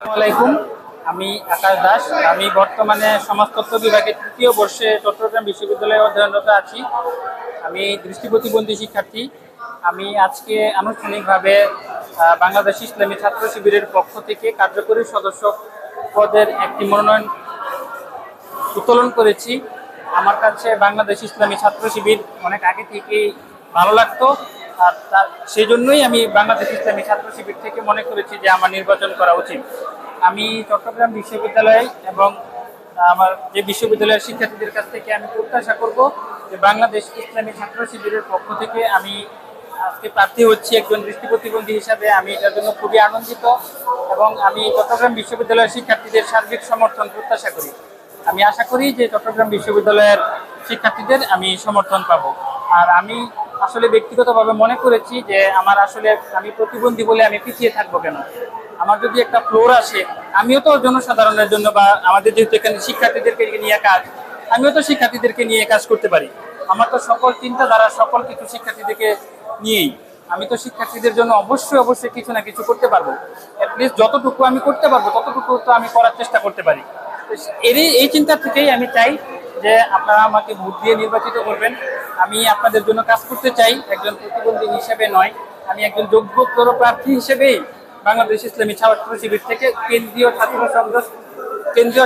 আসসালামাইকুম। আমি আকাশ দাস। আমি বর্তমানে সমাজতত্ত্ব বিভাগের তৃতীয় বর্ষে চট্টগ্রাম বিশ্ববিদ্যালয়ে অধ্যয়নরত আছি। আমি দৃষ্টি প্রতিবন্ধী শিক্ষার্থী। আমি আজকে আনুষ্ঠানিকভাবে বাংলাদেশ ইসলামী ছাত্র শিবিরের পক্ষ থেকে কার্যকরী সদস্য পদের একটি মনোনয়ন উত্তোলন করেছি। আমার কাছে বাংলাদেশ ইসলামী ছাত্র শিবির অনেক আগে থেকেই ভালো লাগতো, আর সেই জন্যই আমি বাংলাদেশ ইসলামী ছাত্র শিবির থেকে মনে করেছি যে আমার নির্বাচন করা উচিত। আমি চট্টগ্রাম বিশ্ববিদ্যালয় এবং আমার যে বিশ্ববিদ্যালয়ের শিক্ষার্থীদের কাছ থেকে আমি প্রত্যাশা করব যে বাংলাদেশ ইসলামী ছাত্র শিবিরের পক্ষ থেকে আমি আজকে প্রার্থী হচ্ছি একজন দৃষ্টি প্রতিবন্ধী হিসাবে। আমি এটার জন্য খুবই আনন্দিত এবং আমি চট্টগ্রাম বিশ্ববিদ্যালয়ের শিক্ষার্থীদের সার্বিক সমর্থন প্রত্যাশা করি। আমি আশা করি যে চট্টগ্রাম বিশ্ববিদ্যালয়ের শিক্ষার্থীদের আমি সমর্থন পাব। আর আমি আসলে ব্যক্তিগতভাবে মনে করেছি যে আমি প্রতিবন্ধী বলে আমি পিছিয়ে থাকবো কেন। আমার যদি একটা ফ্লোর আসে, আমিও তো জনসাধারণের জন্য বা আমাদের যেহেতু এখানে শিক্ষার্থীদেরকে নিয়ে কাজ, আমিও তো শিক্ষার্থীদেরকে নিয়ে কাজ করতে পারি। আমার তো সকল চিন্তাধারা সকল কিছু শিক্ষার্থীদেরকে নিয়েই। আমি তো শিক্ষার্থীদের জন্য অবশ্যই কিছু না কিছু করতে পারবো। অ্যাটলিস্ট যতটুকু আমি করতে পারবো ততটুকু তো আমি করার চেষ্টা করতে পারি। এই চিন্তা থেকেই আমি চাই যে আপনারা আমাকে ভোট দিয়ে নির্বাচিত করবেন। আমি আপনাদের জন্য কাজ করতে চাই, একজন প্রতিবন্ধী হিসেবে নয়। আমি একজন যোগ্যতর প্রার্থী হিসেবেই বাংলাদেশ ইসলামী ছাত্র শিবির থেকে কেন্দ্রীয়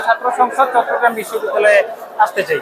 ছাত্র সংসদ চট্টগ্রাম বিশ্ববিদ্যালয়ে আসতে চাই।